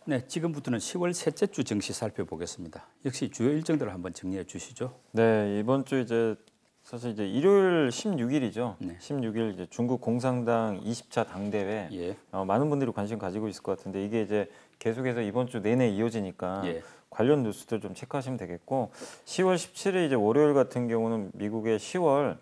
네, 지금부터는 10월 셋째 주 증시 살펴보겠습니다. 역시 주요 일정들을 한번 정리해 주시죠. 네, 이번 주 사실 일요일 16일이죠. 네. 16일 중국 공산당 20차 당대회. 예. 많은 분들이 관심 가지고 있을 것 같은데 이게 계속해서 이번 주 내내 이어지니까 예. 관련 뉴스들 좀 체크하시면 되겠고 10월 17일 월요일 같은 경우는 미국의 10월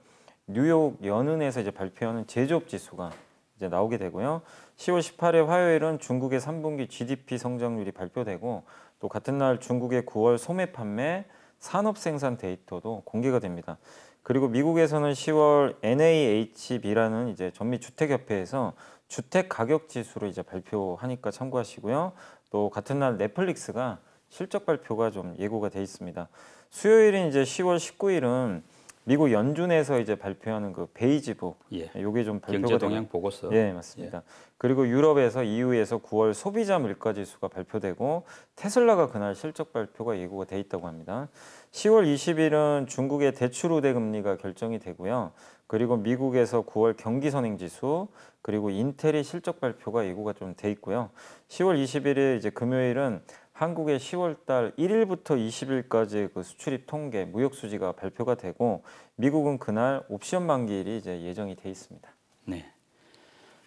뉴욕 연은에서 발표하는 제조업 지수가 나오게 되고요. 10월 18일 화요일은 중국의 3분기 GDP 성장률이 발표되고 또 같은 날 중국의 9월 소매 판매 산업 생산 데이터도 공개가 됩니다. 그리고 미국에서는 10월 NAHB라는 전미 주택협회에서 주택 가격 지수를 발표하니까 참고하시고요. 또 같은 날 넷플릭스가 실적 발표가 좀 예고가 돼 있습니다. 수요일인 10월 19일은 미국 연준에서 발표하는 그 베이지북, 예. 요게 좀 발표가 경제 동향 보고서. 예, 맞습니다. 예. 그리고 유럽에서 EU에서 9월 소비자 물가 지수가 발표되고 테슬라가 그날 실적 발표가 예고가 돼 있다고 합니다. 10월 20일은 중국의 대출 우대 금리가 결정이 되고요. 그리고 미국에서 9월 경기 선행 지수, 그리고 인텔이 실적 발표가 예고가 좀 돼 있고요. 10월 21일 금요일은 한국의 10월 달 1일부터 20일까지 그 수출입 통계, 무역 수지가 발표가 되고 미국은 그날 옵션 만기일이 예정이 돼 있습니다. 네.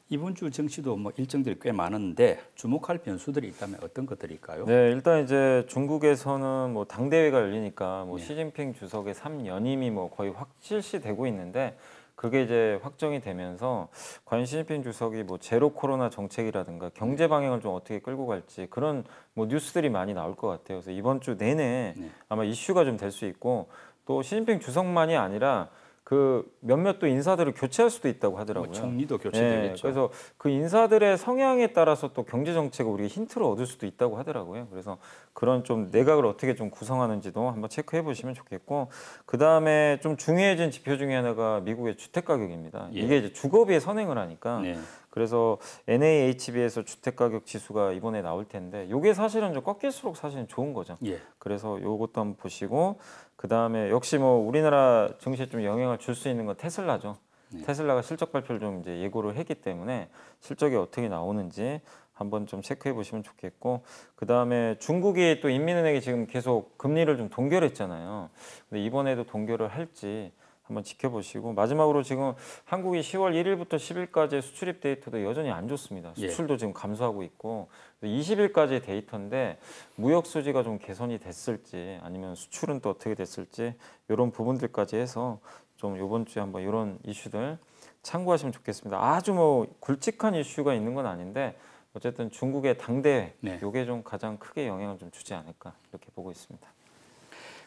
이번 주 증시도 일정들이 꽤 많은데 주목할 변수들이 있다면 어떤 것들일까요? 네, 일단 중국에서는 당대회가 열리니까 네. 시진핑 주석의 3연임이 거의 확실시되고 있는데 그게 확정이 되면서 과연 시진핑 주석이 제로 코로나 정책이라든가 경제 방향을 좀 어떻게 끌고 갈지 그런 뉴스들이 많이 나올 것 같아요. 그래서 이번 주 내내 아마 이슈가 좀 될 수 있고 또 시진핑 주석만이 아니라 그 몇몇 또 인사들을 교체할 수도 있다고 하더라고요. 총리도 교체되겠죠. 네, 그래서 그 인사들의 성향에 따라서 또 경제 정책을 우리가 힌트를 얻을 수도 있다고 하더라고요. 그래서 그런 좀 내각을 어떻게 좀 구성하는지도 한번 체크해 보시면 좋겠고, 그 다음에 좀 중요해진 지표 중에 하나가 미국의 주택 가격입니다. 예. 이게 주거비에 선행을 하니까. 네. 그래서 NAHB에서 주택 가격 지수가 이번에 나올 텐데, 이게 사실은 좀 꺾일수록 사실은 좋은 거죠. 예. 그래서 요것도 한번 보시고, 그 다음에 역시 우리나라 증시에 좀 영향을 줄 수 있는 건 테슬라죠. 네. 테슬라가 실적 발표를 좀 예고를 했기 때문에 실적이 어떻게 나오는지 한번 좀 체크해 보시면 좋겠고, 그 다음에 중국이 또 인민은행이 지금 계속 금리를 좀 동결했잖아요. 근데 이번에도 동결을 할지 한번 지켜보시고, 마지막으로 지금 한국이 10월 1일부터 10일까지의 수출입 데이터도 여전히 안 좋습니다. 수출도 지금 감소하고 있고, 20일까지의 데이터인데 무역 수지가 좀 개선이 됐을지 아니면 수출은 또 어떻게 됐을지 이런 부분들까지 해서 좀 이번 주에 한번 이런 이슈들 참고하시면 좋겠습니다. 아주 굵직한 이슈가 있는 건 아닌데 어쨌든 중국의 당대회, 이게 좀 가장 크게 영향을 좀 주지 않을까 이렇게 보고 있습니다.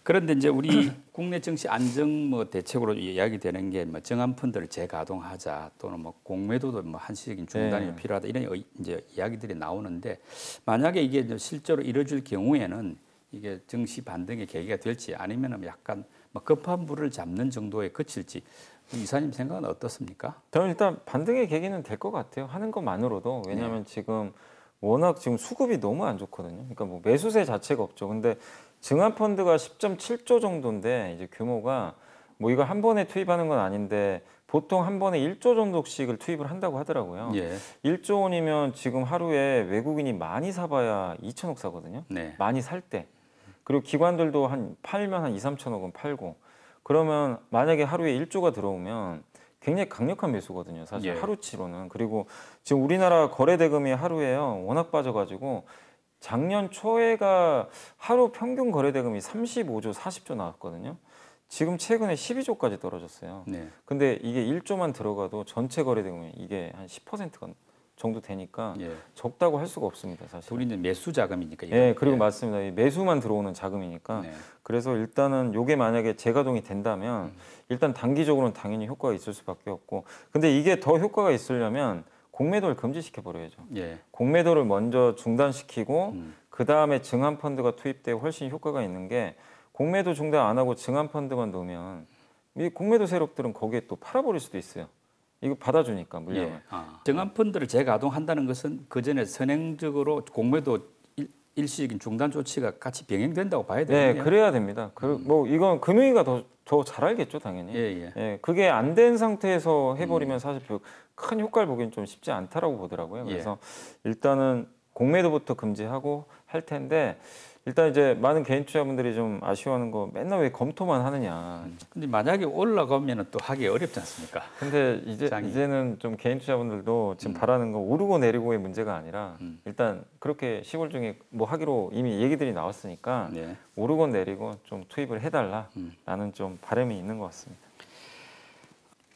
그런데 이제 우리 국내 증시 안정 대책으로 이야기되는 게 정한 펀드를 재가동하자, 또는 공매도도 한시적인 중단이 필요하다, 이런 이제 이야기들이 나오는데, 만약에 이게 실제로 이루어질 경우에는 이게 증시 반등의 계기가 될지 아니면 약간 급한 불을 잡는 정도에 그칠지, 이사님 생각은 어떻습니까? 저는 일단 반등의 계기는 될 것 같아요. 하는 것만으로도. 왜냐하면 지금 워낙 지금 수급이 너무 안 좋거든요. 그러니까 매수세 자체가 없죠. 근데 증한 펀드가 10.7조 정도인데 이제 규모가 이거 한 번에 투입하는 건 아닌데 보통 한 번에 1조 정도씩을 투입을 한다고 하더라고요. 1조 원이면 지금 하루에 외국인이 많이 사봐야 2천억 사거든요. 많이 살 때. 그리고 기관들도 팔면 한 2, 3천억은 팔고. 그러면 만약에 하루에 1조가 들어오면 굉장히 강력한 매수거든요. 사실 하루치로는. 그리고 지금 우리나라 거래 대금이 하루에요. 워낙 빠져가지고 작년 초에가 하루 평균 거래 대금이 35조, 40조 나왔거든요. 지금 최근에 12조까지 떨어졌어요. 근데 이게 1조만 들어가도 전체 거래 대금이 이게 한 10%가 정도 되니까 적다고 할 수가 없습니다. 사실. 우리는 매수 자금이니까. 그리고 맞습니다. 매수만 들어오는 자금이니까. 그래서 일단은 이게 만약에 재가동이 된다면 일단 단기적으로는 당연히 효과가 있을 수밖에 없고, 근데 이게 더 효과가 있으려면 공매도를 금지시켜 버려야죠. 공매도를 먼저 중단시키고 그 다음에 증한 펀드가 투입돼 훨씬 효과가 있는 게, 공매도 중단 안 하고 증한 펀드만 넣으면 이 공매도 세력들은 거기에 또 팔아버릴 수도 있어요. 이거 받아주니까 물량을. 증한 펀드를 재가동한다는 것은 그 전에 선행적으로 공매도 일시적인 중단 조치가 같이 병행된다고 봐야 되겠네요. 네, 그래야 됩니다. 이건 금융위가 더 잘 알겠죠, 당연히. 그게 안 된 상태에서 해버리면 사실 큰 효과를 보기는 좀 쉽지 않다라고 보더라고요. 그래서 일단은 공매도부터 금지하고 할 텐데 일단 이제 많은 개인 투자분들이 좀 아쉬워하는 거 맨날 왜 검토만 하느냐. 근데 만약에 올라가면은 또 하기 어렵지 않습니까? 근데 장이. 이제는 좀 개인 투자분들도 지금 바라는 거 오르고 내리고의 문제가 아니라 일단 그렇게 10월 중에 뭐 하기로 이미 얘기들이 나왔으니까 네. 오르고 내리고 좀 투입을 해달라라는 좀 바람이 있는 것 같습니다.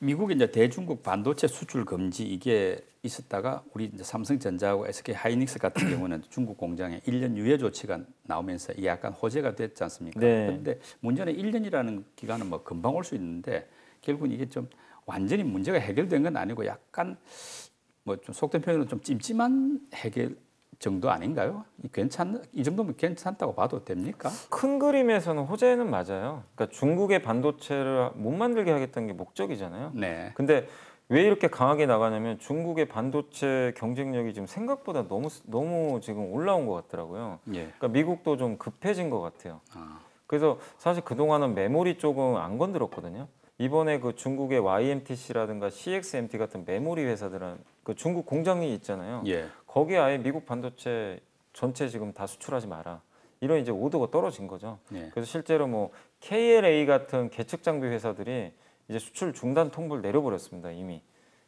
미국의 이제 대중국 반도체 수출 금지 이게 있었다가 우리 이제 삼성전자하고 SK 하이닉스 같은 경우는 중국 공장에 1년 유예 조치가 나오면서 이게 약간 호재가 됐지 않습니까? 네. 그런데 문제는 1년이라는 기간은 뭐 금방 올 수 있는데 결국은 이게 좀 완전히 문제가 해결된 건 아니고 약간 뭐 좀 속된 표현으로 좀 찜찜한 해결 정도 아닌가요? 이 정도면 괜찮다고 봐도 됩니까? 큰 그림에서는 호재는 맞아요. 그러니까 중국의 반도체를 못 만들게 하겠다는 게 목적이잖아요. 네. 근데 왜 이렇게 강하게 나가냐면 중국의 반도체 경쟁력이 지금 생각보다 너무 지금 올라온 것 같더라고요. 예. 그러니까 미국도 좀 급해진 것 같아요. 아, 그래서 사실 그동안은 메모리 쪽은 안 건드렸거든요. 이번에 그 중국의 YMTC라든가 CXMT 같은 메모리 회사들은 그 중국 공장이 있잖아요. 예. 거기에 아예 미국 반도체 전체 지금 다 수출하지 마라. 이런 이제 오더가 떨어진 거죠. 예. 그래서 실제로 뭐 KLA 같은 계측 장비 회사들이 이제 수출 중단 통보를 내려버렸습니다 이미.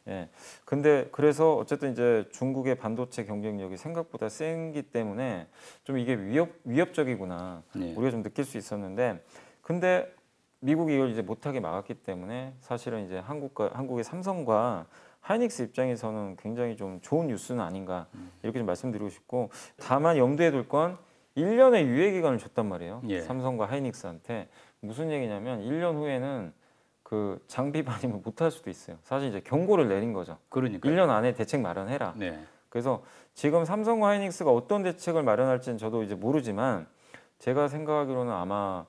예. 근데 그래서 어쨌든 이제 중국의 반도체 경쟁력이 생각보다 센기 때문에 좀 이게 위협적이구나 예. 우리가 좀 느낄 수 있었는데 근데 미국이 이걸 이제 못하게 막았기 때문에 사실은 이제 한국의 삼성과 하이닉스 입장에서는 굉장히 좀 좋은 뉴스는 아닌가 이렇게 좀 말씀드리고 싶고 다만 염두에 둘 건 1년의 유예 기간을 줬단 말이에요. 예. 삼성과 하이닉스한테 무슨 얘기냐면 1년 후에는 그 장비 반입을 못할 수도 있어요. 사실 이제 경고를 내린 거죠. 그러니까. 1년 안에 대책 마련해라. 네. 그래서 지금 삼성과 하이닉스가 어떤 대책을 마련할지는 저도 이제 모르지만 제가 생각하기로는 아마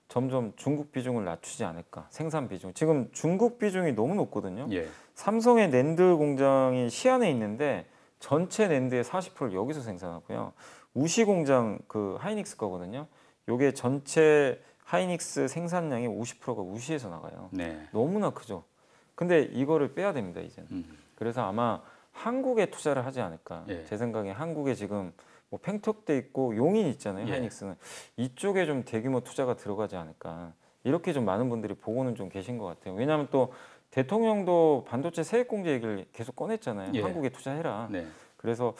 점점 중국 비중을 낮추지 않을까. 생산 비중. 지금 중국 비중이 너무 높거든요. 예. 삼성의 낸드 공장이 시안에 있는데 전체 낸드의 40%를 여기서 생산하고요. 우시 공장 그 하이닉스 거거든요. 요게 전체 하이닉스 생산량의 50%가 우시에서 나가요. 네. 너무나 크죠. 근데 이거를 빼야 됩니다, 이제는. 그래서 아마 한국에 투자를 하지 않을까. 예. 제 생각에 한국에 지금 뭐 팽톡돼 있고 용인 있잖아요, 예. 하이닉스는. 이쪽에 좀 대규모 투자가 들어가지 않을까. 이렇게 좀 많은 분들이 보고는 좀 계신 것 같아요. 왜냐하면 또 대통령도 반도체 세액 공제 얘기를 계속 꺼냈잖아요. 예. 한국에 투자해라. 네. 그래서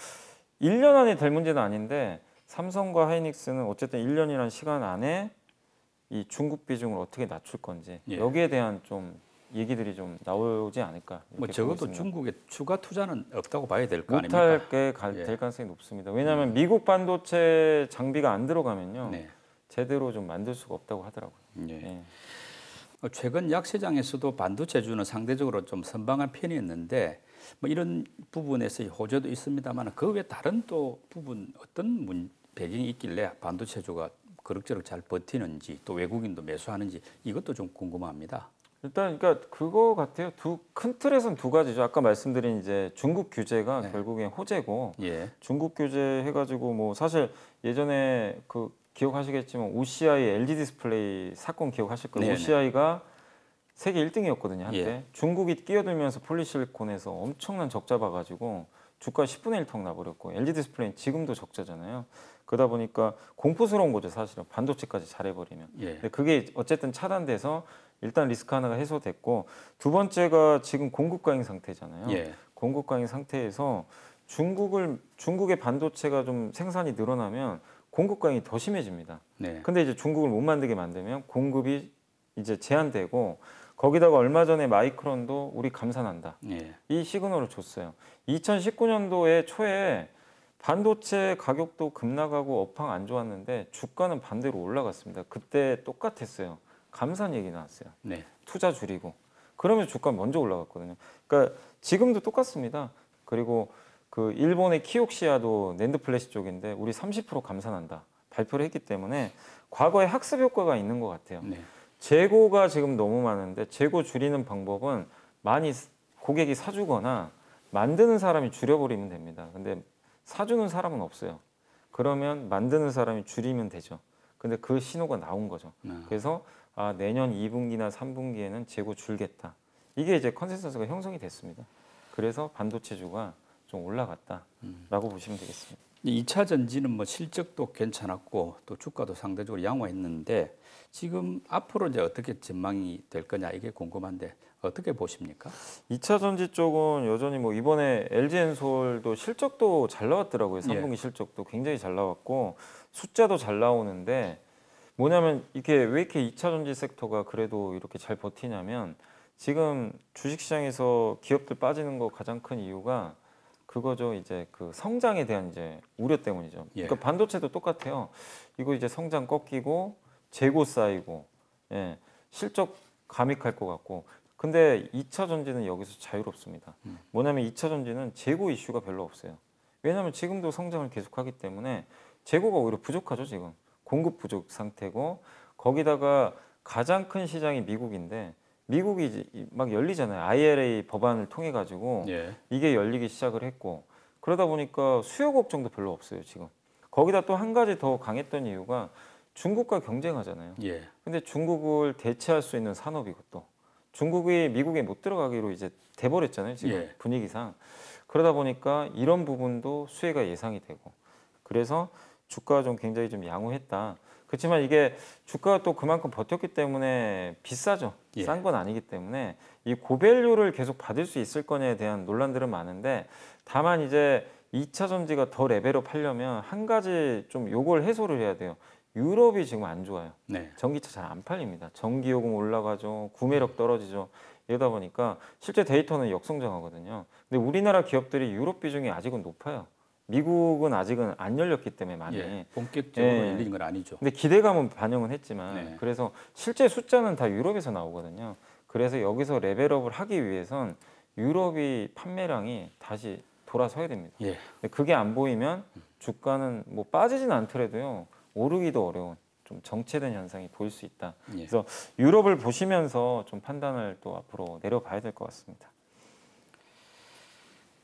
1년 안에 될 문제는 아닌데 삼성과 하이닉스는 어쨌든 1년이라는 시간 안에 이 중국 비중을 어떻게 낮출 건지 예. 여기에 대한 좀 얘기들이 좀 나오지 않을까. 뭐 이렇게 보고 적어도 있습니다. 중국의 추가 투자는 없다고 봐야 될 거 아닙니까? 못할 예. 될 가능성이 높습니다. 왜냐하면 미국 반도체 장비가 안 들어가면요 네. 제대로 좀 만들 수가 없다고 하더라고요. 예. 예. 최근 약시장에서도 반도체주는 상대적으로 좀 선방한 편이었는데 뭐 이런 부분에서의 호재도 있습니다만 그 외 다른 또 부분 어떤 배경이 있길래 반도체주가 그럭저럭 잘 버티는지 또 외국인도 매수하는지 이것도 좀 궁금합니다. 일단 그러니까 그거 같아요. 큰 틀에서는 두 가지죠. 아까 말씀드린 이제 중국 규제가 네. 결국엔 호재고 예. 중국 규제 해가지고 뭐 사실 예전에 그 기억하시겠지만 OCI LG 디스플레이 사건 기억하실 거예요. 네네. OCI가 세계 1등이었거든요 한때. 예. 중국이 끼어들면서 폴리실리콘에서 엄청난 적자 봐가지고 주가 10분의 1턱 나버렸고 LG 디스플레이는 지금도 적자잖아요. 그러다 보니까 공포스러운 거죠 사실은 반도체까지 잘해버리면. 예. 근데 그게 어쨌든 차단돼서 일단 리스크 하나가 해소됐고 두 번째가 지금 공급 과잉 상태잖아요. 예. 공급 과잉 상태에서 중국의 반도체가 좀 생산이 늘어나면 공급 과잉이 더 심해집니다. 네. 근데 이제 중국을 못 만들게 만들면 공급이 이제 제한되고 거기다가 얼마 전에 마이크론도 우리 감산한다. 예. 이 시그널을 줬어요. 2019년도에 초에 반도체 가격도 급락하고 업황 안 좋았는데 주가는 반대로 올라갔습니다. 그때 똑같았어요. 감산 얘기 나왔어요. 네. 투자 줄이고. 그러면 주가 먼저 올라갔거든요. 그러니까 지금도 똑같습니다. 그리고 그 일본의 키옥시아도 낸드 플래시 쪽인데 우리 30% 감산한다. 발표를 했기 때문에 과거에 학습 효과가 있는 것 같아요. 네. 재고가 지금 너무 많은데 재고 줄이는 방법은 많이 고객이 사주거나 만드는 사람이 줄여버리면 됩니다. 근데 사주는 사람은 없어요. 그러면 만드는 사람이 줄이면 되죠. 근데 그 신호가 나온 거죠. 그래서 내년 2분기나 3분기에는 재고 줄겠다. 이게 이제 컨센서스가 형성이 됐습니다. 그래서 반도체주가 좀 올라갔다라고 보시면 되겠습니다. 2차 전지는 뭐 실적도 괜찮았고 또 주가도 상대적으로 양호했는데 지금 앞으로 이제 어떻게 전망이 될 거냐 이게 궁금한데 어떻게 보십니까? 2차 전지 쪽은 여전히 뭐 이번에 LG엔솔도 실적도 잘 나왔더라고요. 3분기 실적도 굉장히 잘 나왔고 숫자도 잘 나오는데 뭐냐면 이게 왜 이렇게 2차 전지 섹터가 그래도 이렇게 잘 버티냐면 지금 주식시장에서 기업들 빠지는 거 가장 큰 이유가 그거죠. 이제 그 성장에 대한 이제 우려 때문이죠. 그러니까 반도체도 똑같아요. 이거 이제 성장 꺾이고 재고 쌓이고 실적 감익할 것 같고 근데 2차 전지는 여기서 자유롭습니다. 뭐냐면 2차 전지는 재고 이슈가 별로 없어요. 왜냐하면 지금도 성장을 계속하기 때문에 재고가 오히려 부족하죠. 지금 공급 부족 상태고 거기다가 가장 큰 시장이 미국인데 미국이 이제 막 열리잖아요. IRA 법안을 통해 가지고 이게 열리기 시작을 했고 그러다 보니까 수요 걱정도 별로 없어요. 지금 거기다 또 한 가지 더 강했던 이유가 중국과 경쟁하잖아요. 근데 중국을 대체할 수 있는 산업이고 또 중국이 미국에 못 들어가기로 이제 돼버렸잖아요. 지금 분위기상. 그러다 보니까 이런 부분도 수혜가 예상이 되고 그래서 주가가 좀 굉장히 좀 양호했다. 그렇지만 이게 주가가 또 그만큼 버텼기 때문에 비싸죠. 싼 건 아니기 때문에 이 고밸류를 계속 받을 수 있을 거냐에 대한 논란들은 많은데 다만 이제 2차 전지가 더 레벨업 하려면 한 가지 좀 요걸 해소를 해야 돼요. 유럽이 지금 안 좋아요. 전기차 잘 안 팔립니다. 전기요금 올라가죠. 구매력 떨어지죠. 이러다 보니까 실제 데이터는 역성장하거든요. 근데 우리나라 기업들이 유럽 비중이 아직은 높아요. 미국은 아직은 안 열렸기 때문에 많이 본격적으로 열리는 건 아니죠. 근데 기대감은 반영은 했지만 그래서 실제 숫자는 다 유럽에서 나오거든요. 그래서 여기서 레벨업을 하기 위해선 유럽이 판매량이 다시 돌아서야 됩니다. 근데 그게 안 보이면 주가는 뭐 빠지진 않더라도요 오르기도 어려운 좀 정체된 현상이 보일 수 있다. 그래서 유럽을 보시면서 좀 판단을 또 앞으로 내려봐야 될 것 같습니다.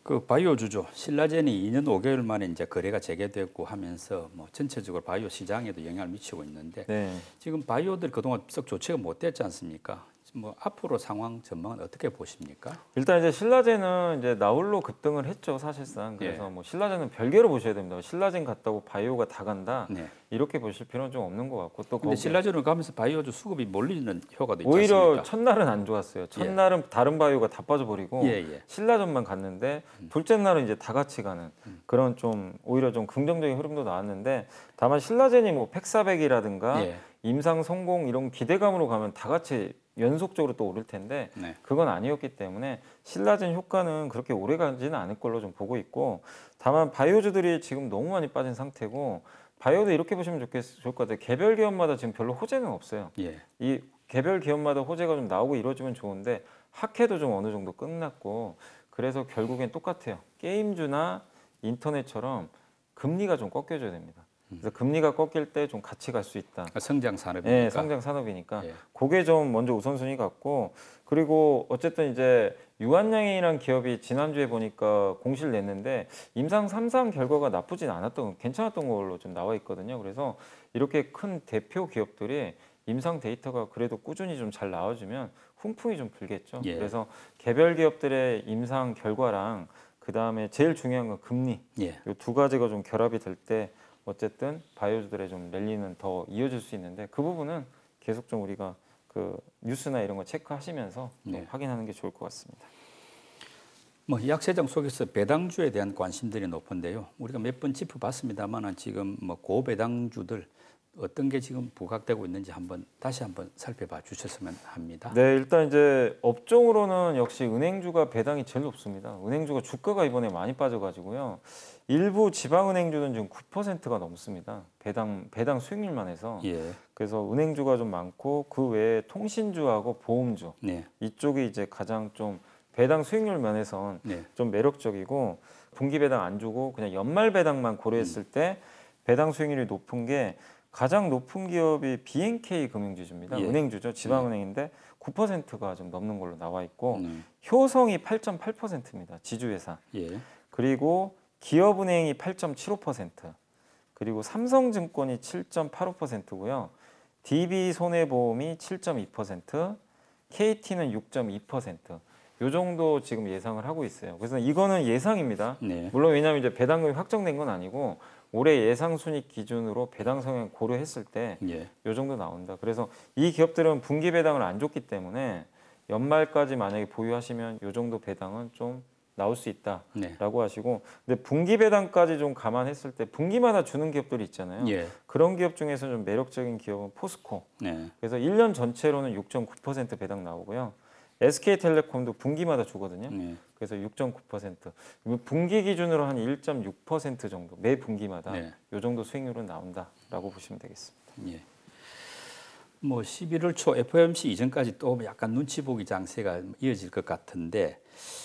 그 바이오주죠. 신라젠이 2년 5개월 만에 이제 거래가 재개됐고 하면서 뭐 전체적으로 바이오 시장에도 영향을 미치고 있는데 지금 바이오들 그동안 썩 좋지가 못됐지 않습니까? 뭐 앞으로 상황 전망은 어떻게 보십니까? 일단 이제 신라젠은 이제 나홀로 급등을 했죠 사실상. 그래서 뭐 신라젠은 별개로 보셔야 됩니다. 신라젠 갔다고 바이오가 다 간다 이렇게 보실 필요는 좀 없는 것 같고 또 근데 신라젠을 가면서 바이오주 수급이 몰리는 효과도 있지 오히려 않습니까? 첫날은 안 좋았어요. 첫날은 다른 바이오가 다 빠져버리고 신라젠만 갔는데 둘째 날은 이제 다 같이 가는 그런 좀 오히려 좀 긍정적인 흐름도 나왔는데 다만 신라젠이 뭐 팩사백이라든가 임상 성공 이런 기대감으로 가면 다 같이 연속적으로 또 오를 텐데 그건 아니었기 때문에 신라젠 효과는 그렇게 오래 가지는 않을 걸로 좀 보고 있고 다만 바이오주들이 지금 너무 많이 빠진 상태고 바이오도 이렇게 보시면 좋을 것 같아요. 개별 기업마다 지금 별로 호재는 없어요. 이 개별 기업마다 호재가 좀 나오고 이루어지면 좋은데 학회도 좀 어느 정도 끝났고 그래서 결국엔 똑같아요. 게임주나 인터넷처럼 금리가 좀 꺾여줘야 됩니다. 그래서 금리가 꺾일 때 좀 같이 갈 수 있다. 성장 산업이니까. 성장 산업이니까 그게 좀 먼저 우선순위 같고 그리고 어쨌든 이제 유한양행이라는 기업이 지난주에 보니까 공시를 냈는데 임상 3상 결과가 나쁘진 않았던 괜찮았던 걸로 좀 나와 있거든요. 그래서 이렇게 큰 대표 기업들이 임상 데이터가 그래도 꾸준히 좀 잘 나와주면 훈풍이 좀 불겠죠. 그래서 개별 기업들의 임상 결과랑 그 다음에 제일 중요한 건 금리 이 두 가지가 좀 결합이 될 때 어쨌든 바이오주들의 좀 랠리는 더 이어질 수 있는데 그 부분은 계속 좀 우리가 그 뉴스나 이런 거 체크하시면서 확인하는 게 좋을 것 같습니다. 뭐 약세장 속에서 배당주에 대한 관심들이 높은데요. 우리가 몇 번 짚어봤습니다만은 지금 뭐 고배당주들 어떤 게 지금 부각되고 있는지 다시 한번 살펴봐 주셨으면 합니다. 네, 일단 이제 업종으로는 역시 은행주가 배당이 제일 높습니다. 은행주가 주가가 이번에 많이 빠져가지고요. 일부 지방은행주는 지금 9%가 넘습니다. 배당 수익률만 해서. 그래서 은행주가 좀 많고 그 외에 통신주하고 보험주 이쪽이 이제 가장 좀 배당 수익률 면에선 좀 매력적이고 분기 배당 안 주고 그냥 연말 배당만 고려했을 때 배당 수익률이 높은 게 가장 높은 기업이 BNK 금융지주입니다. 은행주죠. 지방은행인데 9%가 좀 넘는 걸로 나와 있고 효성이 8.8%입니다. 지주회사. 그리고 기업은행이 8.75%, 그리고 삼성증권이 7.85%고요. DB손해보험이 7.2%, KT는 6.2%. 요 정도 지금 예상을 하고 있어요. 그래서 이거는 예상입니다. 네. 물론 왜냐하면 이제 배당금이 확정된 건 아니고 올해 예상 순이익 기준으로 배당 성향 고려했을 때 예. 요 정도 나온다. 그래서 이 기업들은 분기 배당을 안 줬기 때문에 연말까지 만약에 보유하시면 요 정도 배당은 좀 나올 수 있다라고 네. 하시고, 근데 분기 배당까지 좀 감안했을 때 분기마다 주는 기업들이 있잖아요. 예. 그런 기업 중에서 좀 매력적인 기업은 포스코. 네. 그래서 1년 전체로는 6.9% 배당 나오고요. SK텔레콤도 분기마다 주거든요. 네. 그래서 6.9%. 분기 기준으로 한 1.6% 정도 매 분기마다 네. 이 정도 수익률은 나온다라고 보시면 되겠습니다. 예. 뭐 11월 초 FOMC 이전까지 또 약간 눈치 보기 장세가 이어질 것 같은데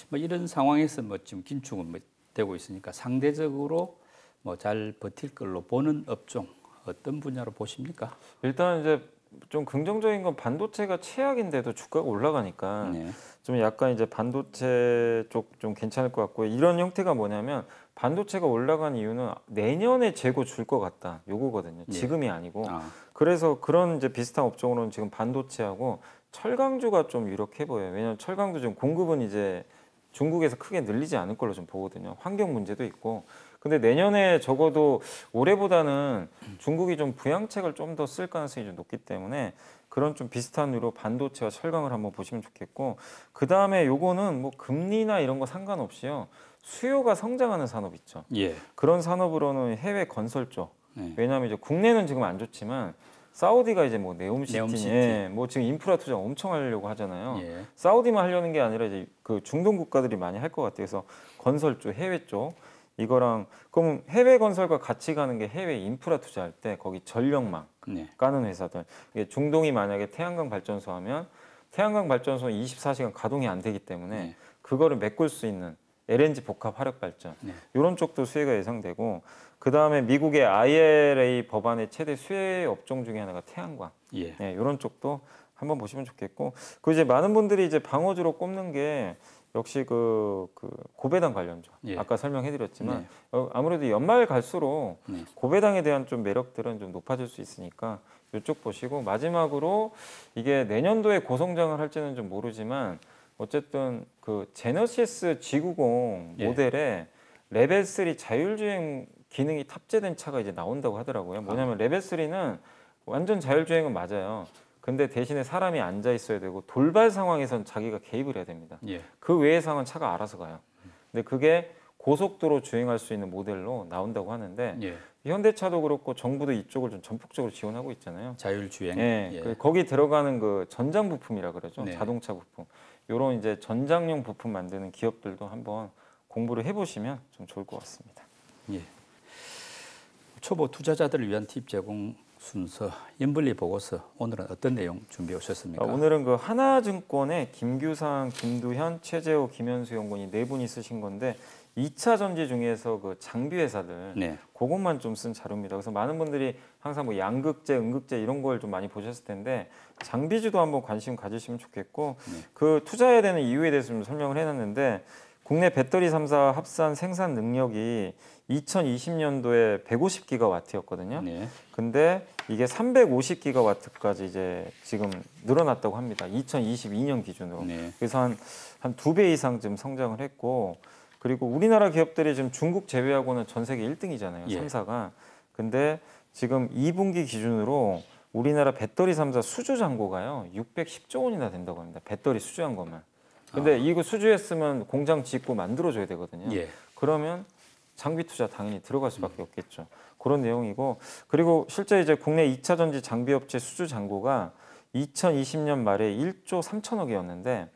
뭐 이런 상황에서 뭐 지금 긴축은 뭐 되고 있으니까 상대적으로 뭐 잘 버틸 걸로 보는 업종 어떤 분야로 보십니까? 일단 이제 좀 긍정적인 건 반도체가 최악인데도 주가가 올라가니까 네. 좀 약간 이제 반도체 쪽 좀 괜찮을 것 같고요. 이런 형태가 뭐냐면 반도체가 올라간 이유는 내년에 재고 줄 것 같다. 요거거든요. 예. 지금이 아니고. 아, 그래서 그런 이제 비슷한 업종으로는 지금 반도체하고 철강주가 좀 유력해 보여요. 왜냐하면 철강도 지금 공급은 이제 중국에서 크게 늘리지 않을 걸로 좀 보거든요. 환경 문제도 있고. 근데 내년에 적어도 올해보다는 중국이 좀 부양책을 좀 더 쓸 가능성이 좀 높기 때문에 그런 좀 비슷한 류로 반도체와 철강을 한번 보시면 좋겠고, 그 다음에 요거는 뭐 금리나 이런 거 상관없이요. 수요가 성장하는 산업 있죠. 예. 그런 산업으로는 해외 건설 쪽. 네. 왜냐하면 이제 국내는 지금 안 좋지만 사우디가 이제 뭐 네옴시티. 네옴시티, 뭐 지금 인프라 투자 엄청 하려고 하잖아요. 예. 사우디만 하려는 게 아니라 이제 그 중동 국가들이 많이 할 것 같아요. 그래서 건설 쪽, 해외 쪽 이거랑, 그럼 해외 건설과 같이 가는 게 해외 인프라 투자할 때 거기 전력망 네. 까는 회사들. 이게 중동이 만약에 태양광 발전소 하면 태양광 발전소는 24시간 가동이 안 되기 때문에 네. 그거를 메꿀 수 있는 LNG 복합 화력 발전. 네. 이런 쪽도 수혜가 예상되고, 그 다음에 미국의 IRA 법안의 최대 수혜 업종 중에 하나가 태양광. 예. 네, 이런 쪽도 한번 보시면 좋겠고, 그 이제 많은 분들이 이제 방어주로 꼽는 게 역시 그 고배당 관련주. 예. 아까 설명해드렸지만 네. 아무래도 연말 갈수록 네. 고배당에 대한 좀 매력들은 좀 높아질 수 있으니까 이쪽 보시고, 마지막으로 이게 내년도에 고성장을 할지는 좀 모르지만 어쨌든 그 제너시스 G90 예. 모델에 레벨 3 자율주행 기능이 탑재된 차가 이제 나온다고 하더라고요. 뭐냐면 레벨 3는 완전 자율주행은 맞아요. 근데 대신에 사람이 앉아 있어야 되고 돌발 상황에선 자기가 개입을 해야 됩니다. 예. 그 외의 상황은 차가 알아서 가요. 근데 그게 고속도로 주행할 수 있는 모델로 나온다고 하는데, 예. 현대차도 그렇고 정부도 이쪽을 좀 전폭적으로 지원하고 있잖아요. 자율주행. 예, 예. 거기 들어가는 그 전장 부품이라 그러죠. 네. 자동차 부품. 요런 이제 전장용 부품 만드는 기업들도 한번 공부를 해보시면 좀 좋을 것 같습니다. 예. 초보 투자자들을 위한 팁 제공 순서 연불리 보고서 오늘은 어떤 내용 준비해 오셨습니까? 오늘은 그 하나증권의 김규상, 김두현, 최재호, 김현수 연구원이 네 분이 쓰신 건데 2차 전지 중에서 그 장비 회사들 네. 그것만 좀 쓴 자료입니다. 그래서 많은 분들이 항상 뭐 양극재, 음극재 이런 걸 좀 많이 보셨을 텐데 장비주도 한번 관심 가지시면 좋겠고, 네. 그 투자해야 되는 이유에 대해서 좀 설명을 해놨는데, 국내 배터리 3사 합산 생산 능력이 2020년도에 150기가와트였거든요. 네. 근데 이게 350기가와트까지 이제 지금 늘어났다고 합니다. 2022년 기준으로. 네. 그래서 한 2배 이상 좀 성장을 했고, 그리고 우리나라 기업들이 지금 중국 제외하고는 전 세계 1등이잖아요. 예. 3사가. 근데 지금 2분기 기준으로 우리나라 배터리 3사 수주 잔고가요. 610조 원이나 된다고 합니다. 배터리 수주한 것만. 근데 이거 수주했으면 공장 짓고 만들어줘야 되거든요. 예. 그러면 장비 투자 당연히 들어갈 수밖에 없겠죠. 그런 내용이고, 그리고 실제 이제 국내 2차 전지 장비 업체 수주 잔고가 2020년 말에 1조 3천억이었는데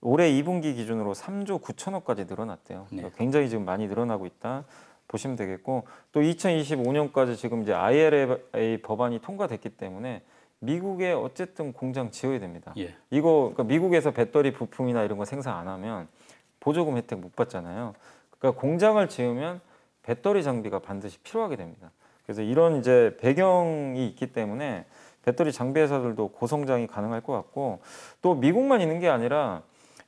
올해 2분기 기준으로 3조 9천억까지 늘어났대요. 네. 굉장히 지금 많이 늘어나고 있다 보시면 되겠고, 또 2025년까지 지금 이제 IRA 법안이 통과됐기 때문에 미국에 어쨌든 공장 지어야 됩니다. 예. 이거 그러니까 미국에서 배터리 부품이나 이런 거 생산 안 하면 보조금 혜택 못 받잖아요. 그러니까 공장을 지으면 배터리 장비가 반드시 필요하게 됩니다. 그래서 이런 이제 배경이 있기 때문에 배터리 장비 회사들도 고성장이 가능할 것 같고, 또 미국만 있는 게 아니라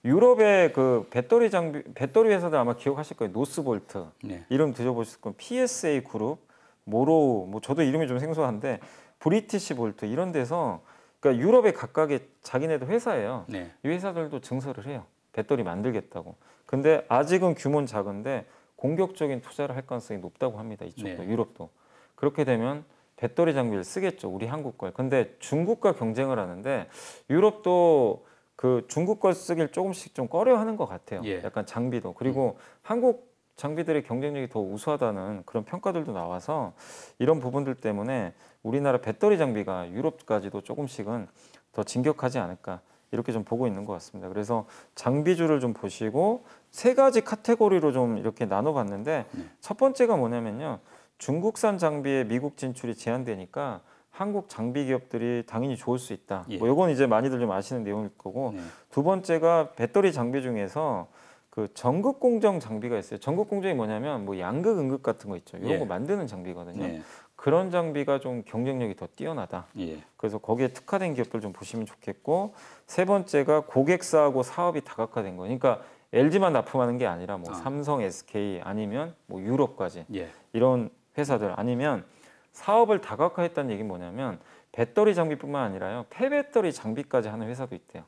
유럽의 그 배터리 회사들 아마 기억하실 거예요. 노스볼트. 네. 이름 드셔보실 거예요. PSA 그룹, 모로우, 뭐 저도 이름이 좀 생소한데 브리티시 볼트 이런 데서, 그러니까 유럽의 각각의 자기네들 회사예요. 네. 이 회사들도 증설을 해요. 배터리 만들겠다고. 근데 아직은 규모는 작은데 공격적인 투자를 할 가능성이 높다고 합니다. 이쪽도 네. 유럽도. 그렇게 되면 배터리 장비를 쓰겠죠. 우리 한국 걸. 근데 중국과 경쟁을 하는데 유럽도 그 중국 걸 쓰길 조금씩 좀 꺼려하는 것 같아요. 예. 약간 장비도. 그리고 한국 장비들의 경쟁력이 더 우수하다는 그런 평가들도 나와서 이런 부분들 때문에 우리나라 배터리 장비가 유럽까지도 조금씩은 더 진격하지 않을까 이렇게 좀 보고 있는 것 같습니다. 그래서 장비주를 좀 보시고 세 가지 카테고리로 좀 이렇게 나눠봤는데 첫 번째가 뭐냐면요. 중국산 장비의 미국 진출이 제한되니까 한국 장비 기업들이 당연히 좋을 수 있다. 예. 뭐 이건 이제 많이들 좀 아시는 내용일 거고 네. 두 번째가 배터리 장비 중에서 그 전극 공정 장비가 있어요. 전극 공정이 뭐냐면 뭐 양극, 음극 같은 거 있죠. 이런 예. 거 만드는 장비거든요. 네. 그런 장비가 좀 경쟁력이 더 뛰어나다. 예. 그래서 거기에 특화된 기업들 좀 보시면 좋겠고 세 번째가 고객사하고 사업이 다각화된 거. 그러니까 LG만 납품하는 게 아니라 뭐 삼성, SK 아니면 뭐 유럽까지 예. 이런 회사들 아니면 사업을 다각화했다는 얘기는 뭐냐면 배터리 장비뿐만 아니라요 폐배터리 장비까지 하는 회사도 있대요.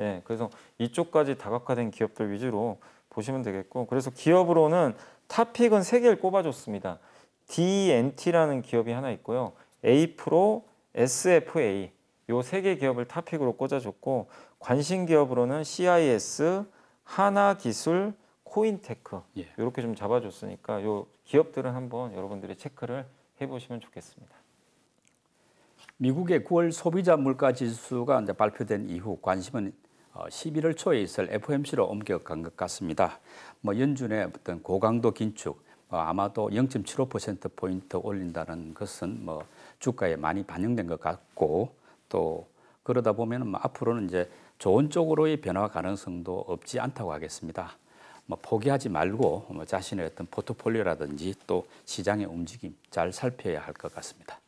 예, 그래서 이쪽까지 다각화된 기업들 위주로 보시면 되겠고 그래서 기업으로는 탑픽은 3개를 꼽아줬습니다. DNT라는 기업이 하나 있고요. A프로, SFA 요 3개 기업을 탑픽으로 꽂아줬고 관심 기업으로는 CIS, 하나기술, 코인테크 예. 이렇게 좀 잡아줬으니까 요 기업들은 한번 여러분들이 체크를 해보시면 좋겠습니다. 미국의 9월 소비자 물가 지수가 이제 발표된 이후 관심은 11월 초에 있을 FOMC로 옮겨간 것 같습니다. 뭐 연준의 어떤 고강도 긴축, 아마도 0.75% 포인트 올린다는 것은 뭐 주가에 많이 반영된 것 같고 또 그러다 보면 뭐 앞으로는 이제 좋은 쪽으로의 변화 가능성도 없지 않다고 하겠습니다. 뭐 포기하지 말고 뭐 자신의 어떤 포트폴리오라든지 또 시장의 움직임 잘 살펴야 할 것 같습니다.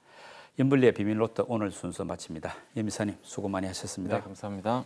연불리의 비밀로또 오늘 순서 마칩니다. 임 이사님 수고 많이 하셨습니다. 네, 감사합니다.